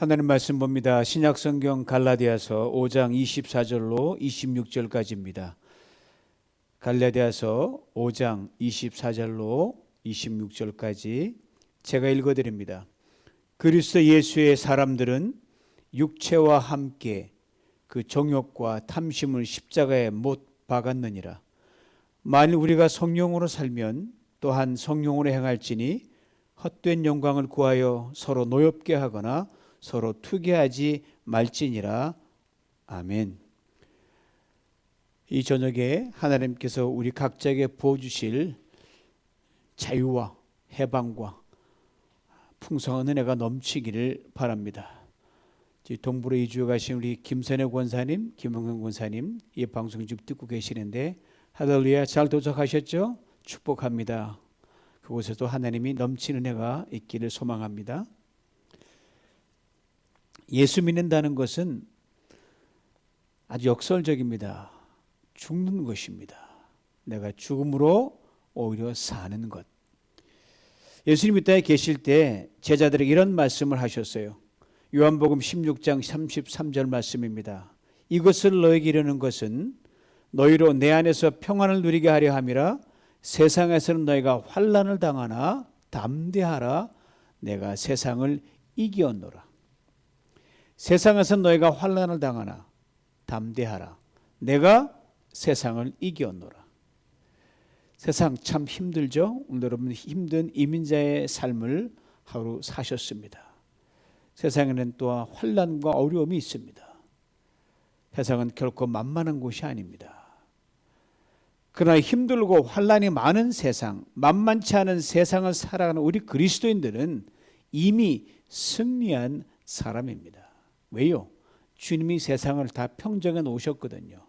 하나님 말씀 봅니다. 신약성경 갈라디아서 5장 24절로 26절까지입니다. 갈라디아서 5장 24절로 26절까지 제가 읽어드립니다. 그리스도 예수의 사람들은 육체와 함께 그 정욕과 탐심을 십자가에 못 박았느니라. 만일 우리가 성령으로 살면 또한 성령으로 행할지니 헛된 영광을 구하여 서로 노엽게 하거나 서로 투기하지 말지니라. 아멘. 이 저녁에 하나님께서 우리 각자에게 부어주실 자유와 해방과 풍성한 은혜가 넘치기를 바랍니다. 동부로 이주해 가신 우리 김선혜 권사님, 김홍현 권사님 이 방송 지금 듣고 계시는데 할렐루야, 잘 도착하셨죠? 축복합니다. 그곳에도 하나님이 넘치는 은혜가 있기를 소망합니다. 예수 믿는다는 것은 아주 역설적입니다. 죽는 것입니다. 내가 죽음으로 오히려 사는 것. 예수님 이 땅에 계실 때 제자들에게 이런 말씀을 하셨어요. 요한복음 16장 33절 말씀입니다. 이것을 너에게 이르는 것은 너희로 내 안에서 평안을 누리게 하려 함이라. 세상에서는 너희가 환난을 당하나 담대하라. 내가 세상을 이기었노라. 세상에서는 너희가 환난을 당하나 담대하라. 내가 세상을 이기었노라. 세상 참 힘들죠? 오늘 여러분 힘든 이민자의 삶을 하루 사셨습니다. 세상에는 또한 환난과 어려움이 있습니다. 세상은 결코 만만한 곳이 아닙니다. 그러나 힘들고 환난이 많은 세상, 만만치 않은 세상을 살아가는 우리 그리스도인들은 이미 승리한 사람입니다. 왜요? 주님이 세상을 다 평정해 놓으셨거든요.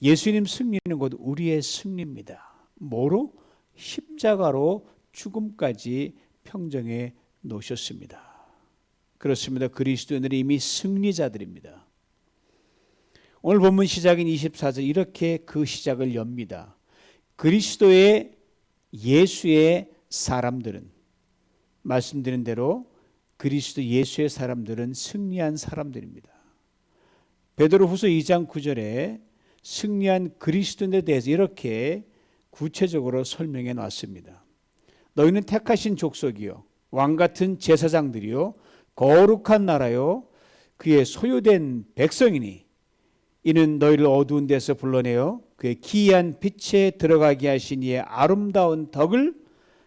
예수님 승리는 곧 우리의 승리입니다. 뭐로? 십자가로 죽음까지 평정해 놓으셨습니다. 그렇습니다. 그리스도인들이 이미 승리자들입니다. 오늘 본문 시작인 24절 이렇게 그 시작을 엽니다. 그리스도의 예수의 사람들은, 말씀드린 대로 그리스도 예수의 사람들은 승리한 사람들입니다. 베드로후서 2장 9절에 승리한 그리스도인에 대해서 이렇게 구체적으로 설명해 놨습니다. 너희는 택하신 족속이요 왕같은 제사장들이요 거룩한 나라요 그의 소유된 백성이니 이는 너희를 어두운 데서 불러내어 그의 기이한 빛에 들어가게 하신 이의 아름다운 덕을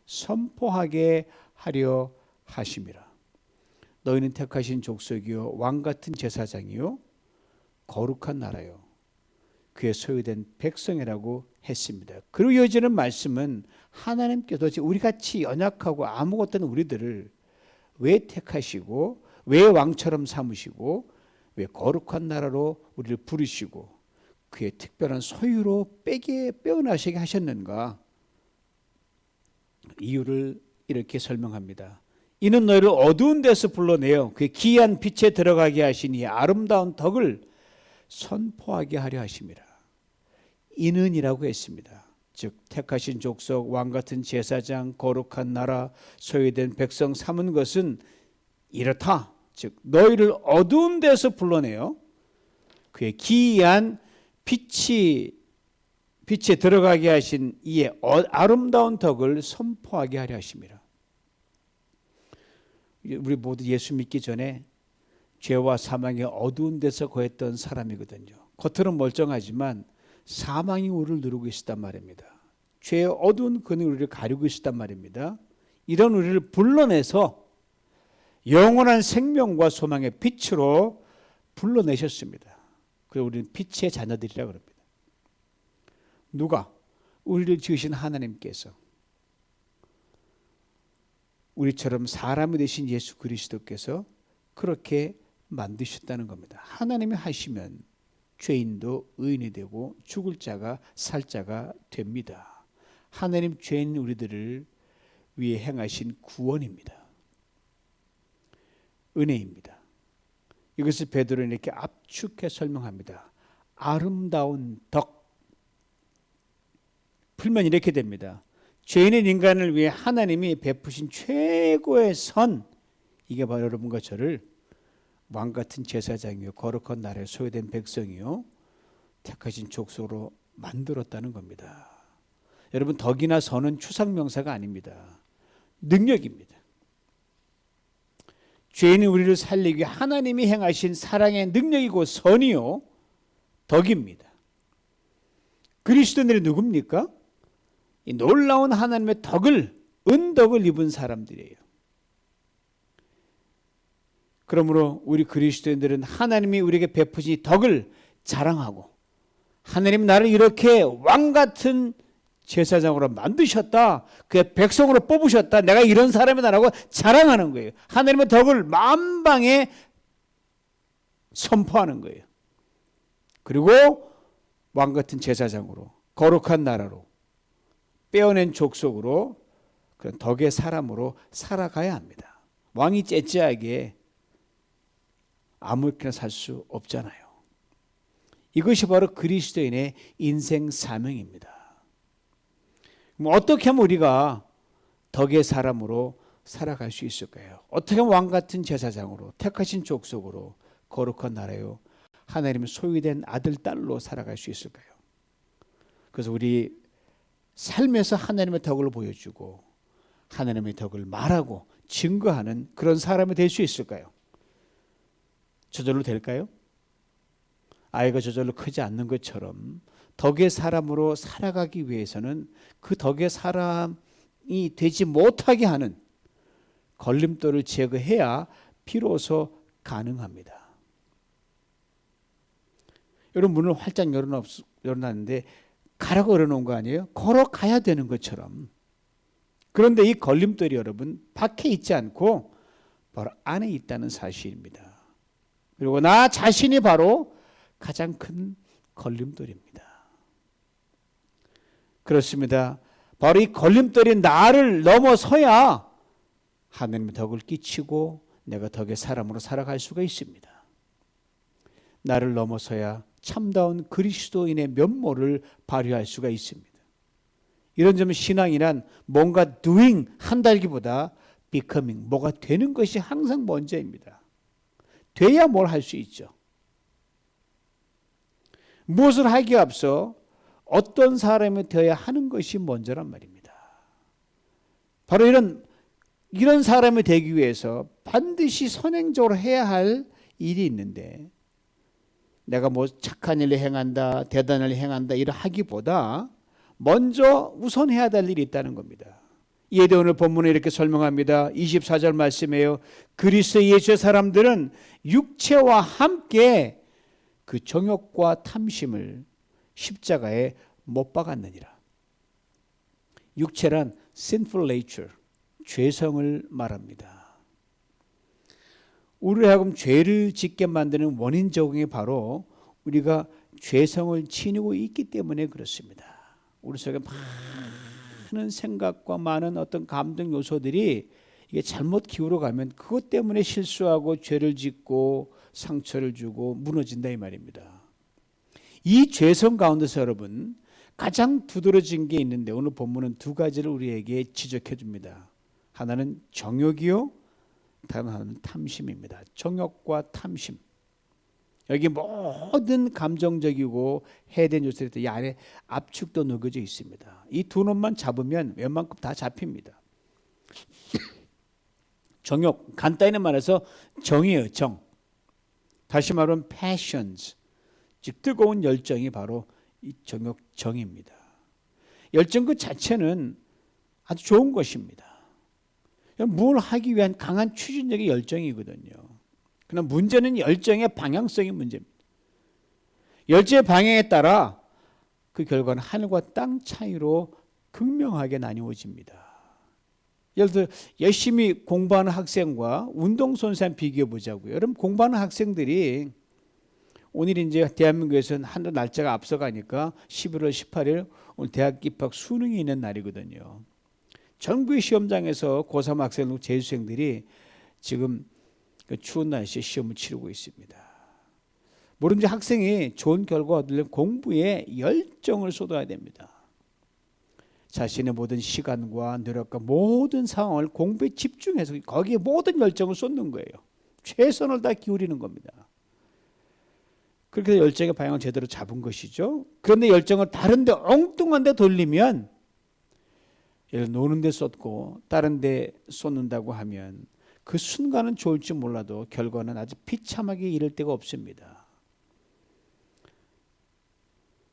선포하게 하려 하심이라. 너희는 택하신 족속이요 왕같은 제사장이요 거룩한 나라요 그의 소유된 백성이라고 했습니다. 그리고 이어지는 말씀은 하나님께서 우리같이 연약하고 아무것도 없는 우리들을 왜 택하시고 왜 왕처럼 삼으시고 왜 거룩한 나라로 우리를 부르시고 그의 특별한 소유로 빼어나시게 하셨는가? 이유를 이렇게 설명합니다. 이는 너희를 어두운 데서 불러내어 그의 기이한 빛에 들어가게 하시니 아름다운 덕을 선포하게 하려 하심이라. 이는이라고 했습니다. 즉 택하신 족속, 왕같은 제사장, 거룩한 나라, 소유된 백성 삼은 것은 이렇다. 즉 너희를 어두운 데서 불러내어 그의 기이한 빛에 들어가게 하신 이의 아름다운 덕을 선포하게 하려 하심이라. 우리 모두 예수 믿기 전에 죄와 사망의 어두운 데서 거했던 사람이거든요. 겉으로는 멀쩡하지만 사망이 우리를 누르고 있었단 말입니다. 죄의 어두운 근이 우리를 가리고 있었단 말입니다. 이런 우리를 불러내서 영원한 생명과 소망의 빛으로 불러내셨습니다. 그리고 우리는 빛의 자녀들이라고 합니다. 누가? 우리를 지으신 하나님께서 우리처럼 사람이 되신 예수 그리스도께서 그렇게 만드셨다는 겁니다. 하나님이 하시면 죄인도 의인이 되고 죽을 자가 살 자가 됩니다. 하나님 죄인 우리들을 위해 행하신 구원입니다. 은혜입니다. 이것을 베드로는 이렇게 압축해 설명합니다. 아름다운 덕. 풀면 이렇게 됩니다. 죄인인 인간을 위해 하나님이 베푸신 최고의 선, 이게 바로 여러분과 저를 왕 같은 제사장이요 거룩한 나라에 소유된 백성이요 택하신 족속으로 만들었다는 겁니다. 여러분, 덕이나 선은 추상명사가 아닙니다. 능력입니다. 죄인인 우리를 살리기 위해 하나님이 행하신 사랑의 능력이고 선이요 덕입니다. 그리스도인들이 누굽니까? 이 놀라운 하나님의 덕을, 은덕을 입은 사람들이에요. 그러므로 우리 그리스도인들은 하나님이 우리에게 베푸신 이 덕을 자랑하고, 하나님 나를 이렇게 왕같은 제사장으로 만드셨다, 그의 백성으로 뽑으셨다, 내가 이런 사람이다라고 자랑하는 거예요. 하나님의 덕을 만방에 선포하는 거예요. 그리고 왕같은 제사장으로, 거룩한 나라로, 빼어낸 족속으로, 그런 덕의 사람으로 살아가야 합니다. 왕이 째째하게 아무렇게나 살 수 없잖아요. 이것이 바로 그리스도인의 인생 사명입니다. 어떻게 하면 우리가 덕의 사람으로 살아갈 수 있을까요? 어떻게 하면 왕같은 제사장으로, 택하신 족속으로, 거룩한 나라요 하나님의 소유된 아들, 딸로 살아갈 수 있을까요? 그래서 우리 삶에서 하나님의 덕을 보여주고 하나님의 덕을 말하고 증거하는 그런 사람이 될 수 있을까요? 저절로 될까요? 아이가 저절로 크지 않는 것처럼 덕의 사람으로 살아가기 위해서는 그 덕의 사람이 되지 못하게 하는 걸림돌을 제거해야 비로소 가능합니다. 여러분, 문을 활짝 열어놨는데 가라고 열어놓은 거 아니에요? 걸어가야 되는 것처럼. 그런데 이 걸림돌이 여러분 밖에 있지 않고 바로 안에 있다는 사실입니다. 그리고 나 자신이 바로 가장 큰 걸림돌입니다. 그렇습니다. 바로 이 걸림돌이 나를 넘어서야 하나님의 덕을 끼치고 내가 덕의 사람으로 살아갈 수가 있습니다. 나를 넘어서야 참다운 그리스도인의 면모를 발휘할 수가 있습니다. 이런 점은 신앙이란 뭔가 doing 한다기보다 becoming, 뭐가 되는 것이 항상 먼저입니다. 돼야 뭘 할 수 있죠. 무엇을 하기에 앞서 어떤 사람이 되어야 하는 것이 먼저란 말입니다. 바로 이런 사람이 되기 위해서 반드시 선행적으로 해야 할 일이 있는데, 내가 뭐 착한 일을 행한다, 대단한 일을 행한다 이를 하기보다 먼저 우선 해야 될 일이 있다는 겁니다. 이에 대해 오늘 본문에 이렇게 설명합니다. 24절 말씀이에요. 그리스도 예수의 사람들은 육체와 함께 그 정욕과 탐심을 십자가에 못 박았느니라. 육체란 sinful nature, 죄성을 말합니다. 우리를 하여금 죄를 짓게 만드는 원인 적응이 바로 우리가 죄성을 지니고 있기 때문에 그렇습니다. 우리 속에 많은 생각과 많은 어떤 감정 요소들이 이게 잘못 기울어가면 그것 때문에 실수하고 죄를 짓고 상처를 주고 무너진다 이 말입니다. 이 죄성 가운데서 여러분 가장 두드러진 게 있는데 오늘 본문은 두 가지를 우리에게 지적해 줍니다. 하나는 정욕이요, 다른 하나는 탐심입니다. 정욕과 탐심. 여기 모든 감정적이고 해된 요소들이 이 안에 압축도 녹여져 있습니다. 이 두 놈만 잡으면 웬만큼 다 잡힙니다. 정욕, 간단히 말해서 정이에요. 정. 다시 말하면 passions, 즉 뜨거운 열정이 바로 이 정욕, 정입니다. 열정 그 자체는 아주 좋은 것입니다. 뭘 하기 위한 강한 추진력의 열정이거든요. 그러나 문제는 열정의 방향성이 문제입니다. 열정의 방향에 따라 그 결과는 하늘과 땅 차이로 극명하게 나뉘어집니다. 예를 들어 열심히 공부하는 학생과 운동선수랑 비교해 보자고요. 여러분, 공부하는 학생들이 오늘 이제 대한민국에서는 한 날짜가 앞서가니까 11월 18일 오늘 대학 입학 수능이 있는 날이거든요. 전국의 시험장에서 고3 학생과 재수생들이 지금 그 추운 날씨에 시험을 치르고 있습니다. 뭐든지 학생이 좋은 결과 얻으려면 공부에 열정을 쏟아야 됩니다. 자신의 모든 시간과 노력과 모든 상황을 공부에 집중해서 거기에 모든 열정을 쏟는 거예요. 최선을 다 기울이는 겁니다. 그렇게 해서 열정의 방향을 제대로 잡은 것이죠. 그런데 열정을 다른 데 엉뚱한 데 돌리면, 예를 노는 데 쏟고 다른 데 쏟는다고 하면 그 순간은 좋을지 몰라도 결과는 아주 비참하게 이를 데가 없습니다.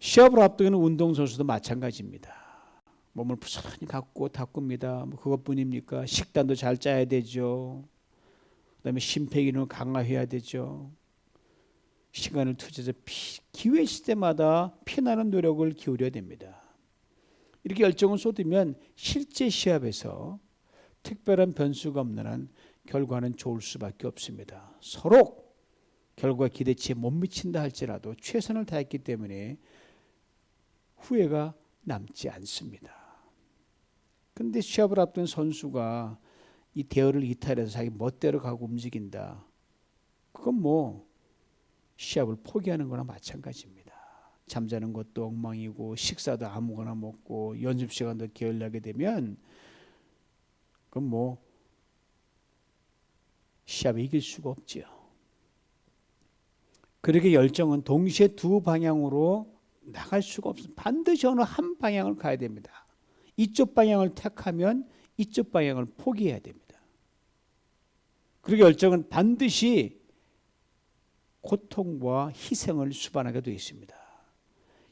시합을 앞두고는 운동선수도 마찬가지입니다. 몸을 부지런히 가꿉니다. 그것뿐입니까? 식단도 잘 짜야 되죠. 그다음에 심폐기능을 강화해야 되죠. 시간을 투자해서 기회 시대마다 피나는 노력을 기울여야 됩니다. 이렇게 열정을 쏟으면 실제 시합에서 특별한 변수가 없는 한 결과는 좋을 수밖에 없습니다. 서로 결과 기대치에 못 미친다 할지라도 최선을 다했기 때문에 후회가 남지 않습니다. 그런데 시합을 앞둔 선수가 이 대열을 이탈해서 자기 멋대로 가고 움직인다. 그건 시합을 포기하는 거나 마찬가지입니다. 잠자는 것도 엉망이고 식사도 아무거나 먹고 연습 시간도 게을리하게 되면 그건 시합에 이길 수가 없지요. 그렇게 열정은 동시에 두 방향으로 나갈 수가 없습니다. 반드시 어느 한 방향을 가야 됩니다. 이쪽 방향을 택하면 이쪽 방향을 포기해야 됩니다. 그리고 열정은 반드시 고통과 희생을 수반하게 되어 있습니다.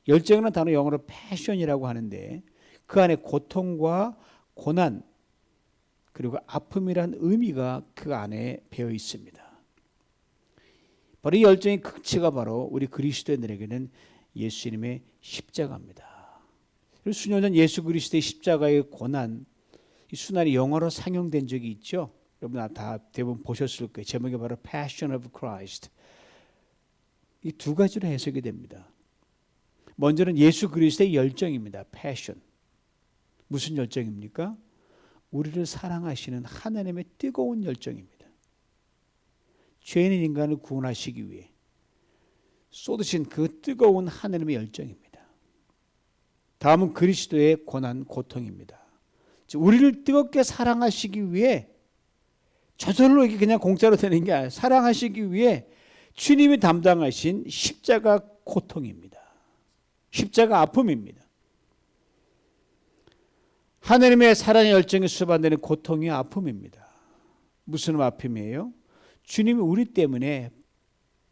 열정이라는 단어 영어로 패션이라고 하는데 그 안에 고통과 고난 그리고 아픔이라는 의미가 그 안에 배어 있습니다. 바로 이 열정의 극치가 바로 우리 그리스도인들에게는 예수님의 십자가입니다. 수년 전 예수 그리스도의 십자가의 고난, 이 순환이 영어로 상영된 적이 있죠. 여러분 다 대부분 보셨을 거예요. 제목이 바로 Passion of Christ. 이 두 가지로 해석이 됩니다. 먼저는 예수 그리스도의 열정입니다. Passion. 무슨 열정입니까? 우리를 사랑하시는 하나님의 뜨거운 열정입니다. 죄인인 인간을 구원하시기 위해 쏟으신 그 뜨거운 하나님의 열정입니다. 다음은 그리스도의 고난, 고통입니다. 우리를 뜨겁게 사랑하시기 위해 저절로 이게 그냥 공짜로 되는 게 아니라 사랑하시기 위해 주님이 담당하신 십자가 고통입니다. 십자가 아픔입니다. 하나님의 사랑의 열정이 수반되는 고통이 아픔입니다. 무슨 아픔이에요? 주님이 우리 때문에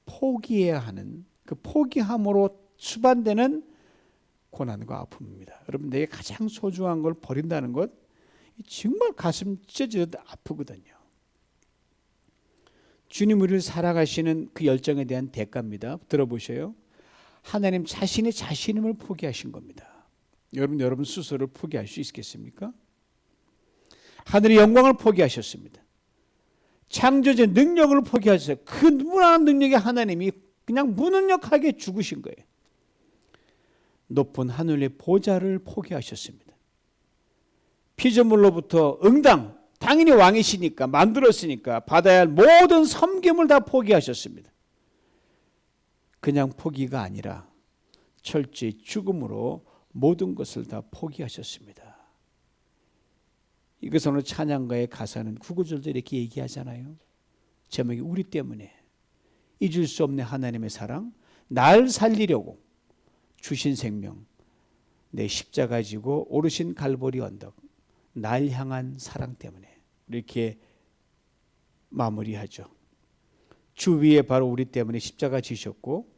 포기해야 하는 그 포기함으로 수반되는 고난과 아픔입니다. 여러분 내게 가장 소중한 걸 버린다는 것 정말 가슴 찢어지듯 아프거든요. 주님 우리를 사랑하시는 그 열정에 대한 대가입니다. 들어보셔요. 하나님 자신이 자신임을 포기하신 겁니다. 여러분 스스로를 포기할 수 있겠습니까? 하늘의 영광을 포기하셨습니다. 창조주의 능력을 포기하셨어요. 그 무한한 능력의 하나님이 그냥 무능력하게 죽으신 거예요. 높은 하늘의 보좌를 포기하셨습니다. 피조물로부터 응당, 당연히 왕이시니까 만들었으니까 받아야 할 모든 섬김을 다 포기하셨습니다. 그냥 포기가 아니라 철저히 죽음으로 모든 것을 다 포기하셨습니다. 이것은 오늘 찬양가의 가사는 구구절도 이렇게 얘기하잖아요. 제목이 우리 때문에 잊을 수 없는 하나님의 사랑, 날 살리려고 주신 생명, 내 십자가 지고 오르신 갈보리 언덕, 날 향한 사랑 때문에 이렇게 마무리하죠. 주 위에 바로 우리 때문에 십자가 지셨고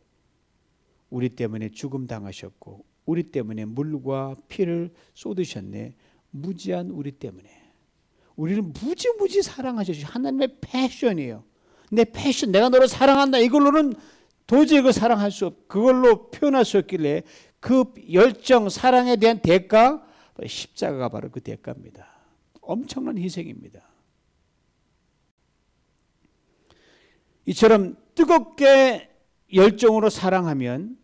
우리 때문에 죽음 당하셨고 우리 때문에 물과 피를 쏟으셨네. 무지한 우리 때문에 우리를 무지무지 사랑하셨죠. 하나님의 패션이에요. 내 패션, 내가 너를 사랑한다. 이걸로는 도저히 그 사랑할 수 없, 그걸로 표현할 수 없길래 그 열정, 사랑에 대한 대가, 십자가가 바로 그 대가입니다. 엄청난 희생입니다. 이처럼 뜨겁게 열정으로 사랑하면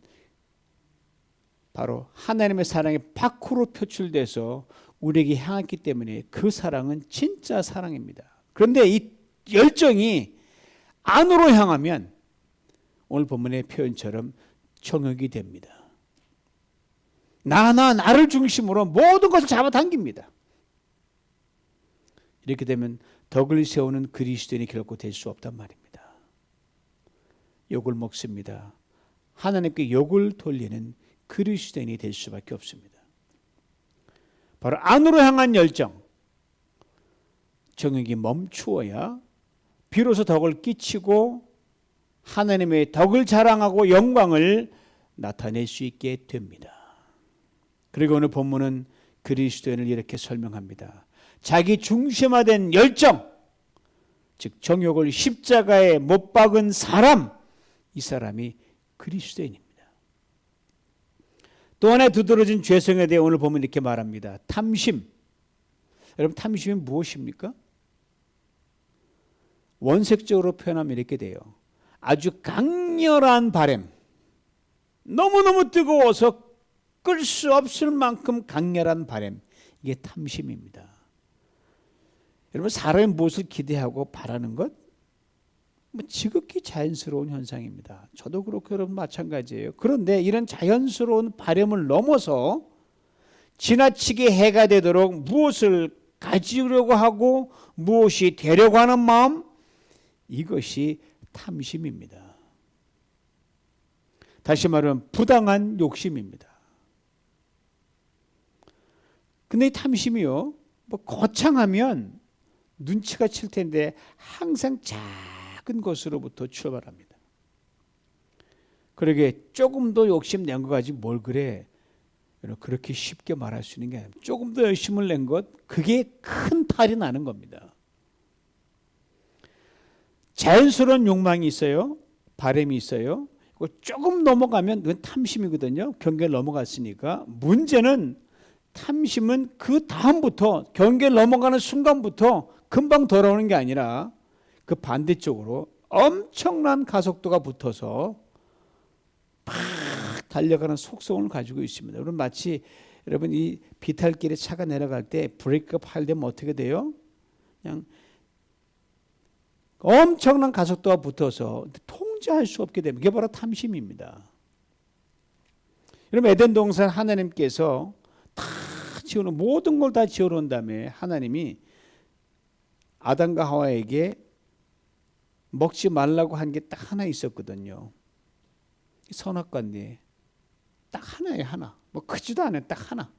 바로 하나님의 사랑이 밖으로 표출돼서 우리에게 향했기 때문에 그 사랑은 진짜 사랑입니다. 그런데 이 열정이 안으로 향하면 오늘 본문의 표현처럼 정욕이 됩니다. 나를 중심으로 모든 것을 잡아당깁니다. 이렇게 되면 덕을 세우는 그리스도인이 결코 될 수 없단 말입니다. 욕을 먹습니다. 하나님께 욕을 돌리는 그리스도인이 될 수밖에 없습니다. 바로 안으로 향한 열정, 정욕이 멈추어야 비로소 덕을 끼치고 하나님의 덕을 자랑하고 영광을 나타낼 수 있게 됩니다. 그리고 오늘 본문은 그리스도인을 이렇게 설명합니다. 자기 중심화된 열정, 즉 정욕을 십자가에 못 박은 사람, 이 사람이 그리스도인입니다. 또 하나의 두드러진 죄성에 대해 오늘 보면 이렇게 말합니다. 탐심. 여러분, 탐심이 무엇입니까? 원색적으로 표현하면 이렇게 돼요. 아주 강렬한 바람, 너무너무 뜨거워서 끌 수 없을 만큼 강렬한 바람, 이게 탐심입니다. 여러분, 사람이 무엇을 기대하고 바라는 것? 지극히 자연스러운 현상입니다. 저도 그렇고 여러분 마찬가지예요. 그런데 이런 자연스러운 바람을 넘어서 지나치게 해가 되도록 무엇을 가지려고 하고 무엇이 되려고 하는 마음, 이것이 탐심입니다. 다시 말하면 부당한 욕심입니다. 근데 이 탐심이요, 거창하면 눈치가 칠 텐데 항상 작은 것으로부터 출발합니다. 그러게 조금 더 욕심 낸 거 가지고 뭘 그래? 그렇게 쉽게 말할 수 있는 게 아니에요. 조금 더 욕심을 낸 것, 그게 큰 탈이 나는 겁니다. 자연스러운 욕망이 있어요. 바람이 있어요. 조금 넘어가면 그건 탐심이거든요. 경계를 넘어갔으니까. 문제는 탐심은 그 다음부터, 경계를 넘어가는 순간부터 금방 돌아오는 게 아니라 그 반대쪽으로 엄청난 가속도가 붙어서 팍 달려가는 속성을 가지고 있습니다. 여러분, 마치 여러분 이 비탈길에 차가 내려갈 때 브레이크가 파열되면 어떻게 돼요? 그냥 엄청난 가속도가 붙어서 통제할 수 없게 됩니다. 이게 바로 탐심입니다. 여러분, 에덴 동산 하나님께서 다 지어놓은, 모든 걸 다 지어놓은 다음에 하나님이 아담과 하와에게 먹지 말라고 한 게 딱 하나 있었거든요. 선악과인데 딱 하나예요, 하나. 크지도 않아요, 딱 하나.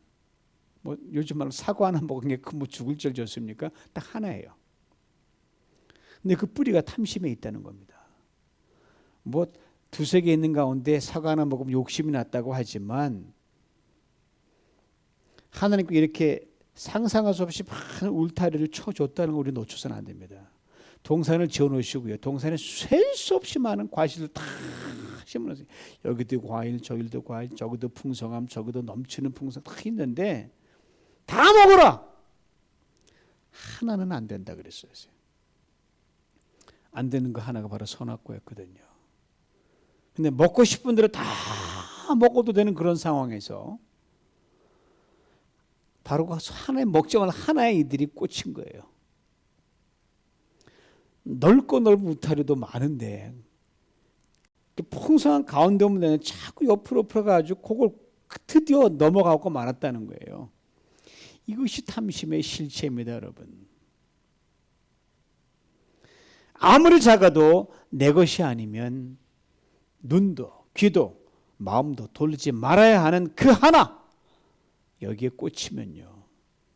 요즘 말로 사과 하나 먹은 게 죽을 줄 졌습니까? 딱 하나예요. 근데 그 뿌리가 탐심에 있다는 겁니다. 두세 개 있는 가운데 사과 하나 먹으면 욕심이 났다고 하지만 하나님께 이렇게 상상할 수 없이 많은 울타리를 쳐줬다는 걸 우리 놓쳐서는 안 됩니다. 동산을 지어놓으시고요. 동산에 셀 수 없이 많은 과실을 다 심어놓으세요. 여기도 과일, 저기도 과일, 저기도 풍성함, 저기도 넘치는 풍성 다 있는데 다 먹어라. 하나는 안 된다 그랬어요. 안 되는 거 하나가 바로 선악과였거든요. 근데 먹고 싶은 대로 다 먹어도 되는 그런 상황에서 바로 하나의 먹자마자 하나의 이들이 꽂힌 거예요. 넓고 넓은 울타리도 많은데 풍성한 가운데 오면 자꾸 옆으로 풀어가지고 그걸 드디어 넘어가고 말았다는 거예요. 이것이 탐심의 실체입니다, 여러분. 아무리 작아도 내 것이 아니면 눈도 귀도 마음도 돌리지 말아야 하는 그 하나, 여기에 꽂히면요,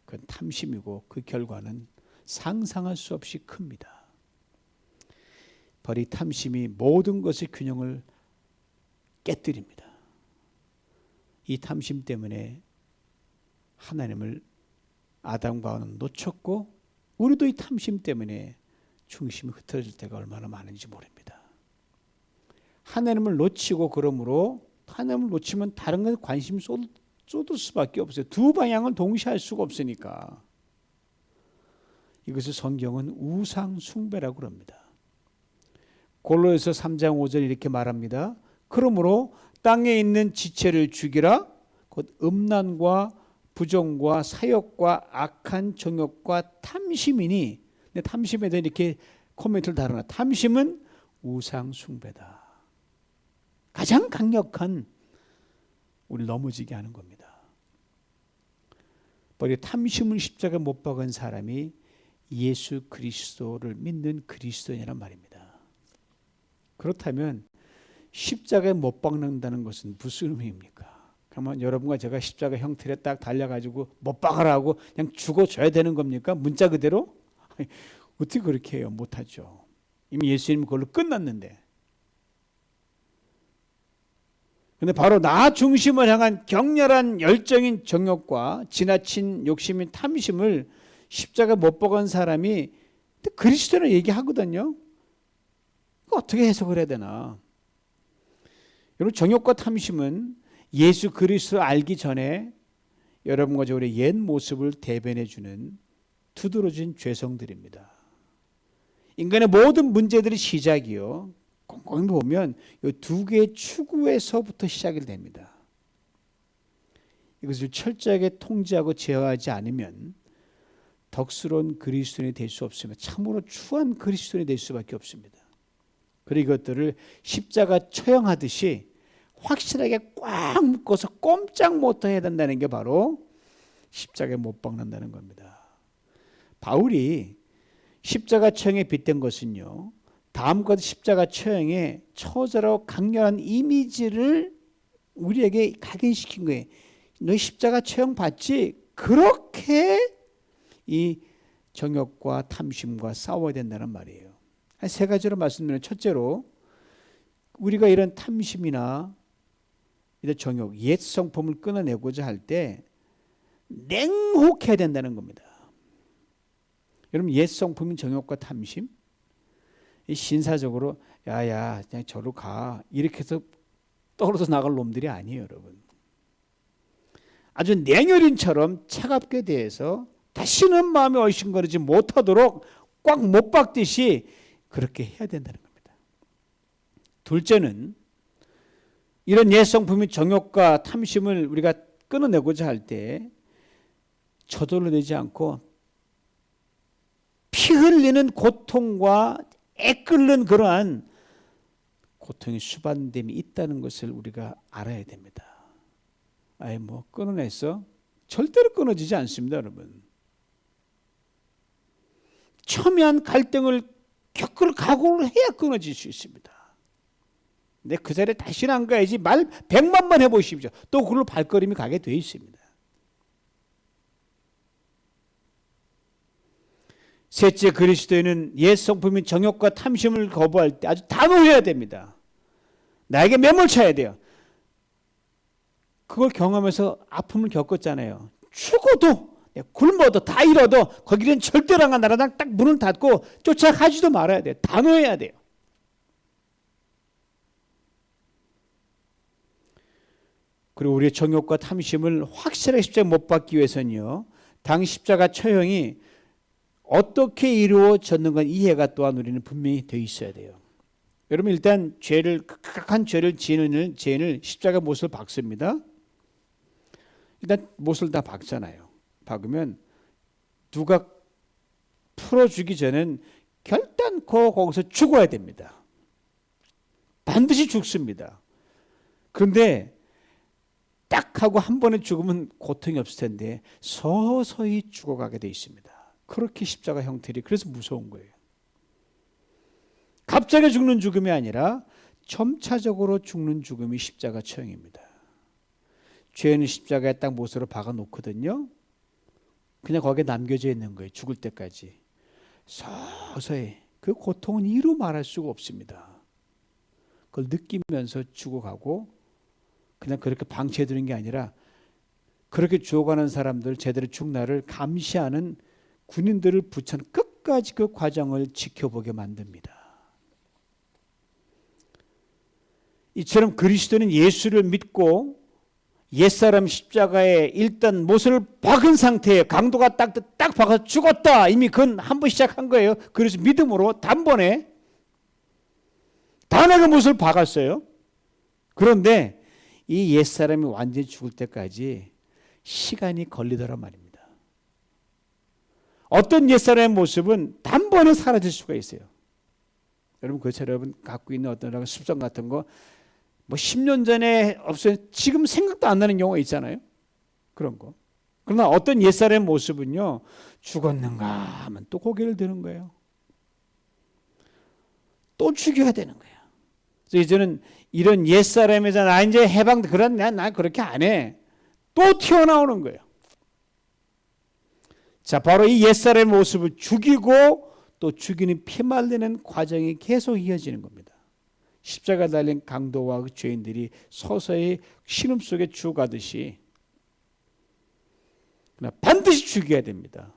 그건 탐심이고 그 결과는 상상할 수 없이 큽니다. 바로 이 탐심이 모든 것의 균형을 깨뜨립니다. 이 탐심 때문에 하나님을 아담과 하와는 놓쳤고 우리도 이 탐심 때문에 중심이 흐트러질 때가 얼마나 많은지 모릅니다. 하나님을 놓치고, 그러므로 하나님을 놓치면 다른 것에 관심이 쏟을 수밖에 없어요. 두 방향을 동시에 할 수가 없으니까. 이것을 성경은 우상 숭배라고 합니다. 골로새서 3장 5절 이렇게 말합니다. 그러므로 땅에 있는 지체를 죽이라. 곧 음란과 부정과 사욕과 악한 정욕과 탐심이니. 근데 탐심에 대해 이렇게 코멘트를 달아놔. 탐심은 우상 숭배다. 가장 강력한 우리를 넘어지게 하는 겁니다. 우리 탐심을 십자가에 못 박은 사람이 예수 그리스도를 믿는 그리스도인이란 말입니다. 그렇다면 십자가에 못 박는다는 것은 무슨 의미입니까? 그러면 여러분과 제가 십자가 형틀에 딱 달려가지고 못 박으라고 그냥 죽어줘야 되는 겁니까? 문자 그대로? 어떻게 그렇게 해요? 못하죠. 이미 예수님 그걸로 끝났는데. 근데 바로 나 중심을 향한 격렬한 열정인 정욕과 지나친 욕심인 탐심을 십자가 못 박은 사람이 그리스도는 얘기하거든요. 어떻게 해석을 해야 되나? 여러분, 정욕과 탐심은 예수 그리스도를 알기 전에 여러분과 저의 옛 모습을 대변해 주는 두드러진 죄성들입니다. 인간의 모든 문제들의 시작이요, 꼼꼼히 보면 이 두 개의 추구에서부터 시작이 됩니다. 이것을 철저하게 통제하고 제어하지 않으면 덕스러운 그리스도인이 될 수 없으며 참으로 추한 그리스도인이 될 수밖에 없습니다. 그리고 이것들을 십자가 처형하듯이 확실하게 꽉 묶어서 꼼짝 못해야 된다는 게 바로 십자가에 못 박는다는 겁니다. 바울이 십자가 처형에 빗댄 것은요, 다음과 같은 십자가 처형의 처절하고 강렬한 이미지를 우리에게 각인시킨 거예요. 너 십자가 처형 받지? 그렇게 이 정욕과 탐심과 싸워야 된다는 말이에요. 한 세 가지로 말씀드리면, 첫째로 우리가 이런 탐심이나 이런 정욕, 옛 성품을 끊어내고자 할 때 냉혹해야 된다는 겁니다. 여러분, 옛 성품인 정욕과 탐심, 신사적으로 야야 그냥 저로 가 이렇게 해서 떨어져 나갈 놈들이 아니에요, 여러분. 아주 냉혈인처럼 차갑게 대해서 다시는 마음이 얼씬거리지 못하도록 꽉 못 박듯이 그렇게 해야 된다는 겁니다. 둘째는 이런 옛 성품인 정욕과 탐심을 우리가 끊어내고자 할 때 저절로 되지 않고 피 흘리는 고통과 애끓는 그러한 고통의 수반됨이 있다는 것을 우리가 알아야 됩니다. 아예 뭐 끊어냈어? 절대로 끊어지지 않습니다, 여러분. 첨예한 갈등을 겪을 각오를 해야 끊어질 수 있습니다. 근데 그 자리에 다시는 안 가야지 말 100만 번 해보십시오. 또 그걸로 발걸음이 가게 돼 있습니다. 셋째, 그리스도인은 옛 성품인 정욕과 탐심을 거부할 때 아주 단호해야 됩니다. 나에게 매몰차야 돼요. 그걸 경험해서 아픔을 겪었잖아요. 죽어도 굶어도 다 잃어도 거기는 절대로 안 가. 나라당 딱 문을 닫고 쫓아가지도 말아야 돼요. 단호해야 돼요. 그리고 우리의 정욕과 탐심을 확실하게 십자가에 못 박기 위해서는요, 당 십자가 처형이 어떻게 이루어졌는가 이해가 또한 우리는 분명히 되어 있어야 돼요. 여러분, 일단 극악한 죄를 지는 죄인을 십자가 못을 박습니다. 일단 못을 다 박잖아요. 박으면 누가 풀어주기 전엔 결단코 거기서 죽어야 됩니다. 반드시 죽습니다. 그런데 딱 하고 한 번에 죽으면 고통이 없을 텐데 서서히 죽어가게 돼 있습니다. 그렇게 십자가 형태리, 그래서 무서운 거예요. 갑자기 죽는 죽음이 아니라 점차적으로 죽는 죽음이 십자가 처형입니다. 죄는 십자가에 딱 못으로 박아 놓거든요. 그냥 거기에 남겨져 있는 거예요. 죽을 때까지. 서서히. 그 고통은 이루 말할 수가 없습니다. 그걸 느끼면서 죽어가고, 그냥 그렇게 방치해 두는 게 아니라 그렇게 죽어가는 사람들 제대로 죽나를 감시하는 군인들을 붙여 끝까지 그 과정을 지켜보게 만듭니다. 이처럼 그리스도는 예수를 믿고 옛사람 십자가에 일단 못을 박은 상태에 강도가 딱 박아서 죽었다. 이미 그건 한 번 시작한 거예요. 그래서 믿음으로 단번에 단하게 못을 박았어요. 그런데 이 옛사람이 완전히 죽을 때까지 시간이 걸리더란 말입니다. 어떤 옛사람의 모습은 단번에 사라질 수가 있어요. 여러분, 그처럼 여러분 갖고 있는 어떤 습성 같은 거 뭐 10년 전에 없어요. 지금 생각도 안 나는 경우가 있잖아요. 그런 거. 그러나 어떤 옛사람의 모습은요, 죽었는가 하면 또 고개를 드는 거예요. 또 죽여야 되는 거예요. 그래서 이제는 이런 옛사람에서 나 이제 그런 나 그렇게 안 해. 또 튀어나오는 거예요. 자, 바로 이 옛사람의 모습을 죽이고 또 죽이는 피말리는 과정이 계속 이어지는 겁니다. 십자가 달린 강도와 그 죄인들이 서서히 신음 속에 죽어가듯이 반드시 죽여야 됩니다.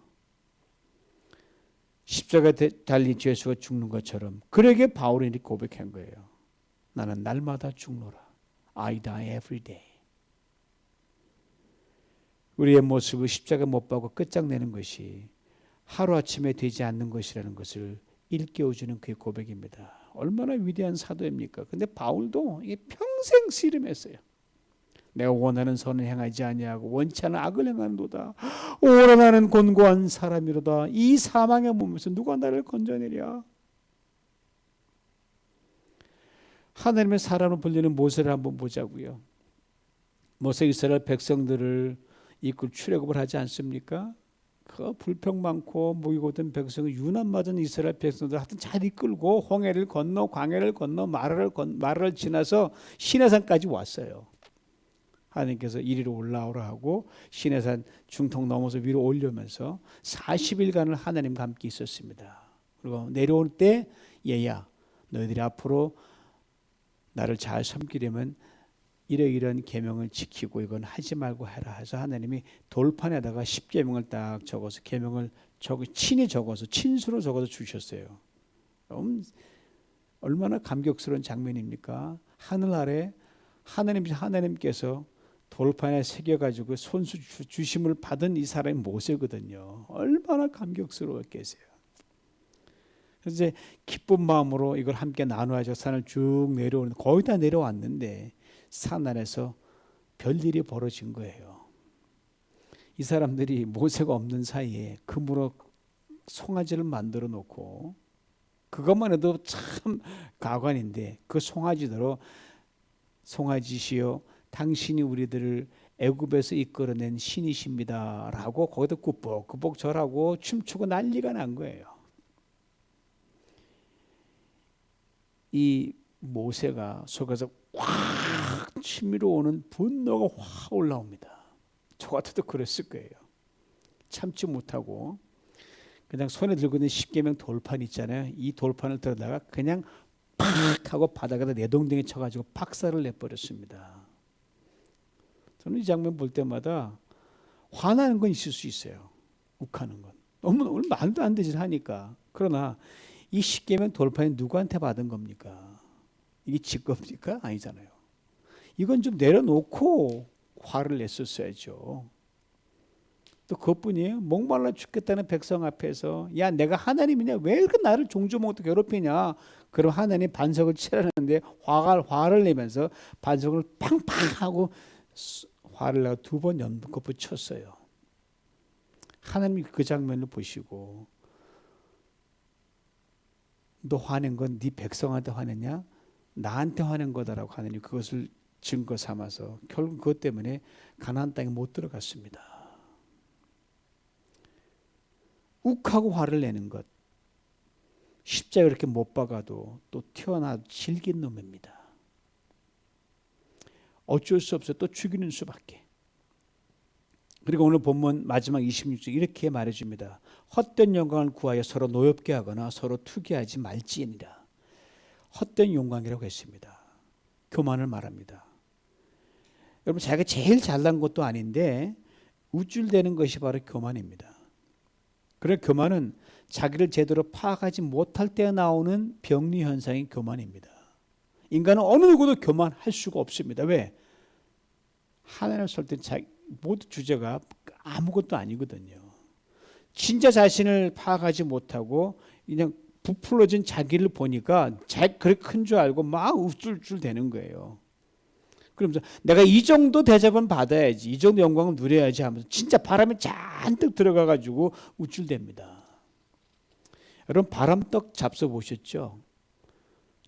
십자가 달린 죄수가 죽는 것처럼 그러게 바울이 고백한 거예요. 나는 날마다 죽노라. I die every day. 우리의 모습을 십자가 못 박고 끝장내는 것이 하루아침에 되지 않는 것이라는 것을 일깨워주는 그의 고백입니다. 얼마나 위대한 사도입니까? 근데 바울도 이게 평생 씨름했어요. 내가 원하는 선을 행하지 아니하고 원치 않은 악을 행하는도다. 오라 나는 곤고한 사람이로다. 이 사망의 몸에서 누가 나를 건져내랴. 하나님의 사람으로 불리는 모세를 한번 보자고요. 모세 이스라엘 백성들을 이끌 출애굽을 하지 않습니까? 그 불평 많고 목이 고든 백성을 유난 맞은 이스라엘 백성들 하여튼 잘 이끌고 홍해를 건너 광야를 건너 마라를 지나서 시내산까지 왔어요. 하나님께서 이리로 올라오라 하고 시내산 중통 넘어서 위로 올려면서 40일간을 하나님과 함께 있었습니다. 그리고 내려올 때 얘야 너희들이 앞으로 나를 잘 섬기려면 이러이러한 계명을 지키고 이건 하지 말고 해라 해서 하나님이 돌판에다가 10계명을 딱 적어서 계명을 친히 적어서 친수로 적어서 주셨어요. 얼마나 감격스러운 장면입니까? 하늘 아래 하나님께서 돌판에 새겨가지고 손수 주심을 받은 이 사람이 모세거든요. 얼마나 감격스러웠겠어요. 그래서 이제 기쁜 마음으로 이걸 함께 나누어서 산을 쭉 내려오는 거의 다 내려왔는데 산 아래서 별일이 벌어진 거예요. 이 사람들이 모세가 없는 사이에 금으로 송아지를 만들어 놓고 그것만 해도 참 가관인데 그 송아지대로 송아지시여 당신이 우리들을 애굽에서 이끌어낸 신이십니다라고 거기다 꾸벅꾸벅 절하고 춤추고 난리가 난 거예요. 이 모세가 속에서 확 치밀어 오는 분노가 확 올라옵니다. 저 같아도 그랬을 거예요. 참지 못하고 그냥 손에 들고 있는 십계명 돌판 있잖아요. 이 돌판을 들어다가 그냥 팍 하고 바닥에다 내동댕이 쳐가지고 박살을 내버렸습니다. 저는 이 장면 볼 때마다 화나는 건 있을 수 있어요. 욱하는 건. 너무 말도 안 되지 하니까. 그러나 이 십계명 돌판이 누구한테 받은 겁니까? 이게 지 겁니까? 아니잖아요. 이건 좀 내려놓고 화를 냈었어야죠. 또 그것뿐이에요. 목말라 죽겠다는 백성 앞에서 야 내가 하나님이냐 왜 이렇게 나를 종주먹도 괴롭히냐. 그럼 하나님 반석을 치라는데 화를 내면서 반석을 팡팡 하고 화를 내가 2번 연거푸 쳤어요. 하나님이 그 장면을 보시고 너 화낸 건 네 백성한테 화냈냐? 나한테 화낸 거다라고 하나님 그것을 증거 삼아서 결국 그것 때문에 가나안 땅에 못 들어갔습니다. 욱하고 화를 내는 것 십자가 이렇게 못 박아도 또 튀어나와 질긴 놈입니다. 어쩔 수 없어 또 죽이는 수밖에. 그리고 오늘 본문 마지막 26절 이렇게 말해줍니다. 헛된 영광을 구하여 서로 노엽게 하거나 서로 투기하지 말지니라. 헛된 영광이라고 했습니다. 교만을 말합니다. 여러분 자기가 제일 잘난 것도 아닌데 우쭐대는 것이 바로 교만입니다. 그래 교만은 자기를 제대로 파악하지 못할 때 나오는 병리 현상이 교만입니다. 인간은 어느 누구도 교만할 수가 없습니다. 왜? 하나님을 설 때 모든 주제가 아무것도 아니거든요. 진짜 자신을 파악하지 못하고 그냥 부풀어진 자기를 보니까 그렇게 큰 줄 알고 막 우쭐쭈 되는 거예요. 그러면서 내가 이 정도 대접은 받아야지, 이 정도 영광을 누려야지 하면서 진짜 바람이 잔뜩 들어가가지고 우쭐댑니다. 여러분 바람떡 잡숴 보셨죠?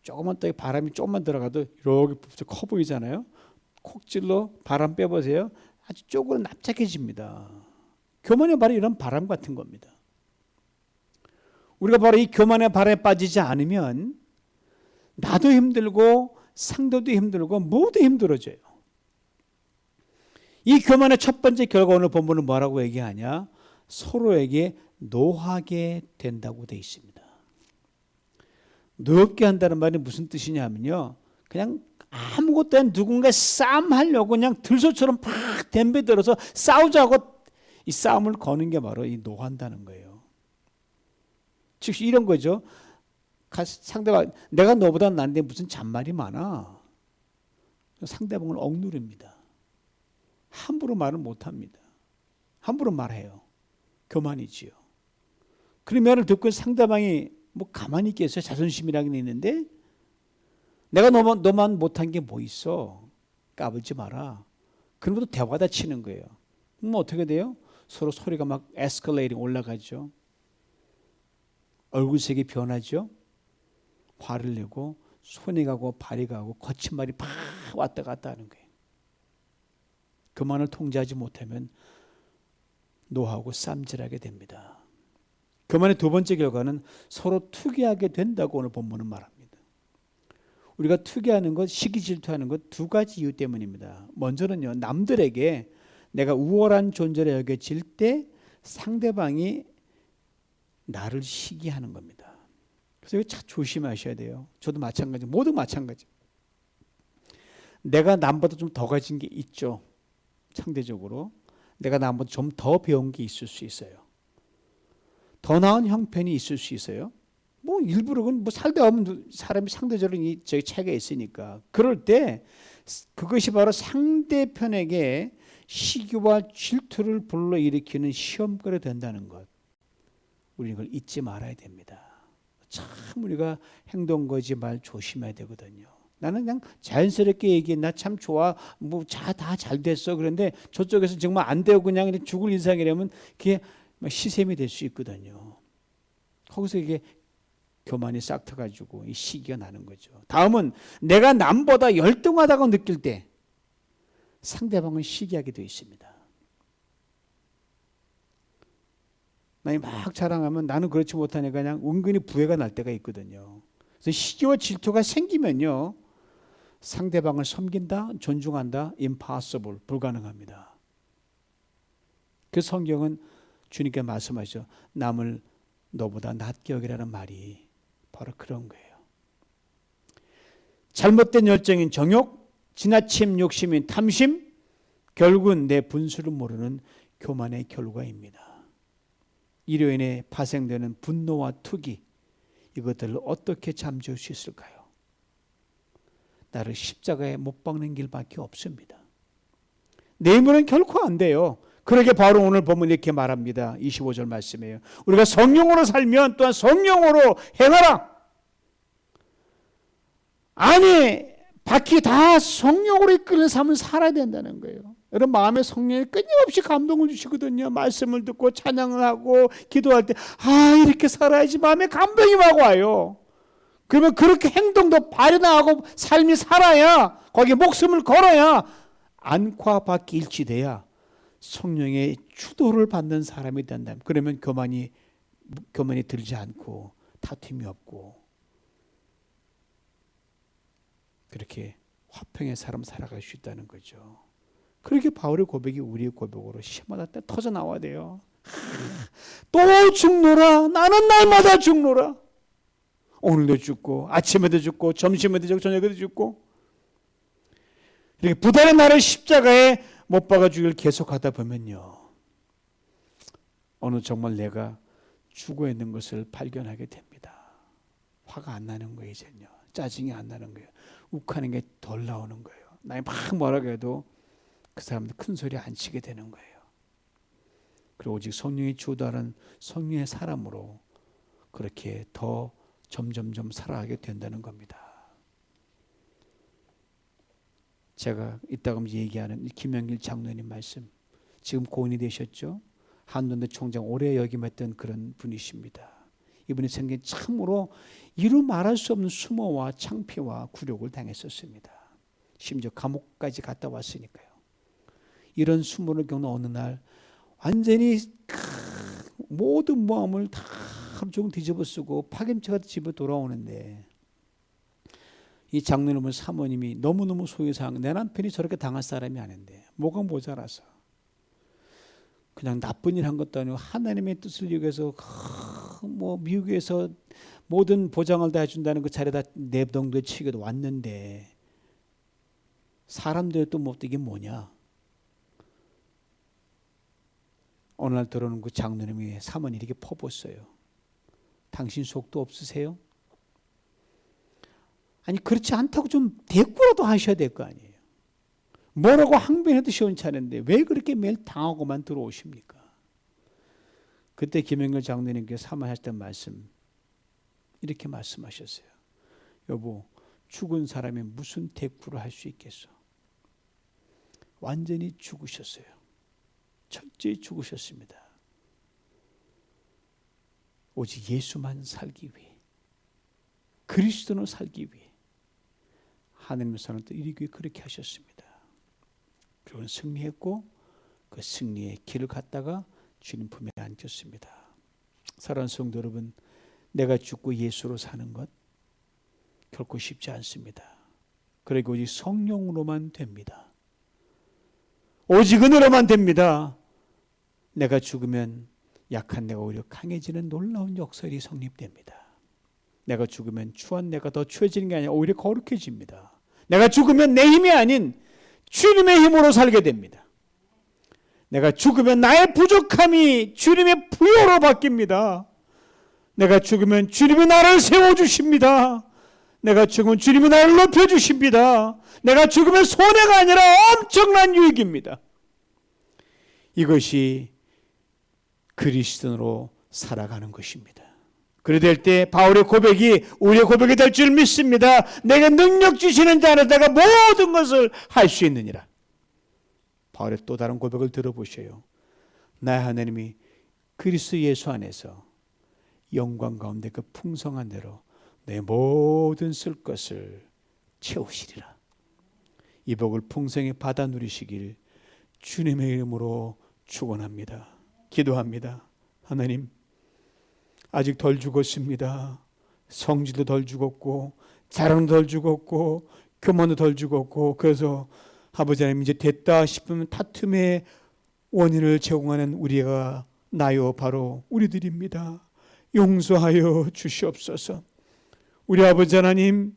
조그만 떡에 바람이 조금만 들어가도 이렇게 커 보이잖아요. 콕 찔러 바람 빼보세요. 아주 쪼그려 납작해집니다. 교만이 바로 이런 바람 같은 겁니다. 우리가 바로 이 교만의 바람에 빠지지 않으면 나도 힘들고 상대도 힘들고 모두 힘들어져요. 이 교만의 첫 번째 결과 오늘 본문은 뭐라고 얘기하냐? 서로에게 노하게 된다고 되어 있습니다. 노엽게 한다는 말이 무슨 뜻이냐면요, 그냥 아무것도 아닌 누군가 싸움하려고 그냥 들소처럼 팍 덤벼들어서 싸우자고 이 싸움을 거는 게 바로 이 노한다는 거예요. 즉 이런 거죠. 상대가 내가 너보다 난데 무슨 잔말이 많아. 상대방을 억누릅니다. 함부로 말을 못합니다. 함부로 말해요. 교만이지요. 그런 말을 듣고 상대방이 뭐 가만히 있겠어요? 자존심이라는 게 있는데 내가 너만 못한 게 뭐 있어? 까불지 마라. 그러면서 대화다 치는 거예요. 그럼 어떻게 돼요? 서로 소리가 막 에스컬레이팅 올라가죠. 얼굴색이 변하죠. 화를 내고 손이 가고 발이 가고 거친 말이 팍 왔다 갔다 하는 거예요. 교만을 통제하지 못하면 노하고 쌈질하게 됩니다. 교만의 두 번째 결과는 서로 투기하게 된다고 오늘 본문은 말합니다. 우리가 투기하는 것, 시기 질투하는 것 두 가지 이유 때문입니다. 먼저는요, 남들에게 내가 우월한 존재로 여겨질 때 상대방이 나를 시기하는 겁니다. 그래서 이거 참 조심하셔야 돼요. 저도 마찬가지, 모두 마찬가지. 내가 남보다 좀 더 가진 게 있죠. 상대적으로. 내가 남보다 좀 더 배운 게 있을 수 있어요. 더 나은 형편이 있을 수 있어요. 뭐 일부러 뭐 살다 보면 사람이 상대적으로 저기 차이가 있으니까. 그럴 때 그것이 바로 상대편에게 시기와 질투를 불러일으키는 시험거리 된다는 것. 우리는 그걸 잊지 말아야 됩니다. 참 우리가 행동 거짓말 조심해야 되거든요. 나는 그냥 자연스럽게 얘기해. 나 참 좋아. 뭐 다 잘 됐어. 그런데 저쪽에서 정말 안 되고 그냥 죽을 인상이라면 그게 시샘이 될 수 있거든요. 거기서 이게 교만이 싹 트가지고 이 시기가 나는 거죠. 다음은 내가 남보다 열등하다고 느낄 때 상대방은 시기하게 되어 있습니다. 남이 막 자랑하면 나는 그렇지 못하니까 그냥 은근히 부해가 날 때가 있거든요. 그래서 시기와 질투가 생기면요, 상대방을 섬긴다, 존중한다, impossible, 불가능합니다. 그 성경은 주님께 말씀하시죠. 남을 너보다 낮게 여기라는 말이 바로 그런 거예요. 잘못된 열정인 정욕, 지나침 욕심인 탐심, 결국은 내 분수를 모르는 교만의 결과입니다. 이로 인해 파생되는 분노와 투기, 이것들을 어떻게 잠재울 수 있을까요? 나를 십자가에 못 박는 길밖에 없습니다. 내 힘으로는 결코 안 돼요. 그러게 바로 오늘 보면 이렇게 말합니다. 25절 말씀이에요. 우리가 성령으로 살면 또한 성령으로 행하라. 아니, 바퀴 다 성령으로 이끄는 삶을 살아야 된다는 거예요. 여러분 마음에 성령이 끊임없이 감동을 주시거든요. 말씀을 듣고 찬양을 하고 기도할 때 이렇게 살아야지 마음에 감동이 막 와요. 그러면 그렇게 행동도 발현하고 삶이 살아야, 거기에 목숨을 걸어야 안과 밖이 일치돼야 성령의 주도를 받는 사람이 된다. 그러면 교만이 들지 않고 다툼이 없고 그렇게 화평의 사람 살아갈 수 있다는 거죠. 그렇게 바울의 고백이 우리의 고백으로 시마다 때 터져 나와야 돼요. 또 죽노라. 나는 날마다 죽노라. 오늘도 죽고 아침에도 죽고 점심에도 죽고 저녁에도 죽고 이렇게 부단히 나를 십자가에 못 박아 주기를 계속하다 보면요, 어느 정말 내가 죽어 있는 것을 발견하게 됩니다. 화가 안 나는 거예요. 이제는요. 짜증이 안 나는 거예요. 욱하는 게 덜 나오는 거예요. 나이 막 뭐라고 해도 그 사람들 큰 소리 안 치게 되는 거예요. 그리고 오직 성령이 주도하는 성령의 사람으로 그렇게 더 점점점 살아가게 된다는 겁니다. 제가 이따가 얘기하는 김영길 장로님 말씀, 지금 고인이 되셨죠? 한동대 총장 오래 역임했던 그런 분이십니다. 이분의 생긴 참으로 이루 말할 수 없는 수모와 창피와 굴욕을 당했었습니다. 심지어 감옥까지 갔다 왔으니까요. 이런 수모를 겪는 어느 날 완전히 모든 모함을 다 하루 종일 뒤집어 쓰고 파김치가 집에 돌아오는데 이 장로님은 사모님이 너무너무 속상한 내 남편이 저렇게 당할 사람이 아닌데 뭐가 모자라서 그냥 나쁜 일 한 것도 아니고 하나님의 뜻을 위해서 미국에서 모든 보장을 다 해준다는 그 자리에다 내동도 치기도 왔는데 사람들이 또 이게 뭐냐. 어느 날 들어오는 그 장로님이 사모님 이렇게 퍼붓어요. 당신 속도 없으세요? 아니 그렇지 않다고 좀 대꾸라도 하셔야 될 거 아니에요. 뭐라고 항변해도 시원찮은데 왜 그렇게 매일 당하고만 들어오십니까? 그때 김영걸 장로님께서 사모하셨던 말씀 이렇게 말씀하셨어요. 여보, 죽은 사람이 무슨 대꾸를 할 수 있겠어? 완전히 죽으셨어요. 철저히 죽으셨습니다. 오직 예수만 살기 위해, 그리스도는 살기 위해 하나님의 사랑을 또 이루기 위해 그렇게 하셨습니다. 그리고 승리했고 그 승리의 길을 갔다가 주님 품에 안겼습니다. 사랑하는 성도 여러분, 내가 죽고 예수로 사는 것 결코 쉽지 않습니다. 그리고 오직 성령으로만 됩니다. 오직 은혜로만 됩니다. 내가 죽으면 약한 내가 오히려 강해지는 놀라운 역설이 성립됩니다. 내가 죽으면 추한 내가 더 추해지는 게 아니라 오히려 거룩해집니다. 내가 죽으면 내 힘이 아닌 주님의 힘으로 살게 됩니다. 내가 죽으면 나의 부족함이 주님의 부여로 바뀝니다. 내가 죽으면 주님이 나를 세워주십니다. 내가 죽으면 주님이 나를 높여주십니다. 내가 죽으면 손해가 아니라 엄청난 유익입니다. 이것이 그리스도인으로 살아가는 것입니다. 그래 될 때 바울의 고백이 우리의 고백이 될 줄 믿습니다. 내가 능력 주시는 자 안에 내가 모든 것을 할 수 있느니라. 바울의 또 다른 고백을 들어보셔요. 나의 하나님이 그리스도 예수 안에서 영광 가운데 그 풍성한 대로 내 모든 쓸 것을 채우시리라. 이 복을 풍성히 받아 누리시길 주님의 이름으로 축원합니다. 기도합니다. 하나님, 아직 덜 죽었습니다. 성질도 덜 죽었고 자랑도 덜 죽었고 교만도 덜 죽었고 그래서 아버지 하나님 이제 됐다 싶으면 다툼의 원인을 제공하는 우리가 나요 바로 우리들입니다. 용서하여 주시옵소서. 우리 아버지 하나님,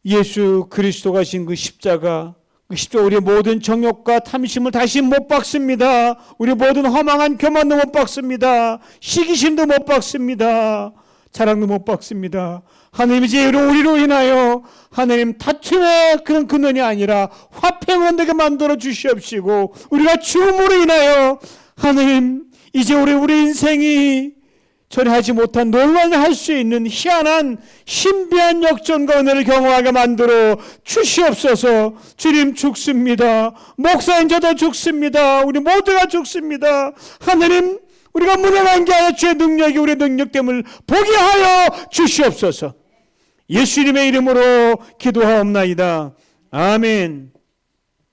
예수 그리스도가 신 그 십자가, 우리의 모든 정욕과 탐심을 다시 못 박습니다. 우리 모든 허망한 교만도 못 박습니다. 시기심도 못 박습니다. 자랑도 못 박습니다. 하나님 이제 우리로 인하여 하나님 다툼의 그런 근원이 아니라 화평을 되게 만들어 주시옵시고 우리가 죽음으로 인하여 하나님 이제 우리 인생이 전에 하지 못한 논란을 할 수 있는 희한한 신비한 역전과 은혜를 경험하게 만들어 주시옵소서. 주님 죽습니다. 목사인 저도 죽습니다. 우리 모두가 죽습니다. 하나님 우리가 무능한 게 아니라 주의 능력이 우리의 능력됨을 보게 하여 주시옵소서. 예수님의 이름으로 기도하옵나이다. 아멘.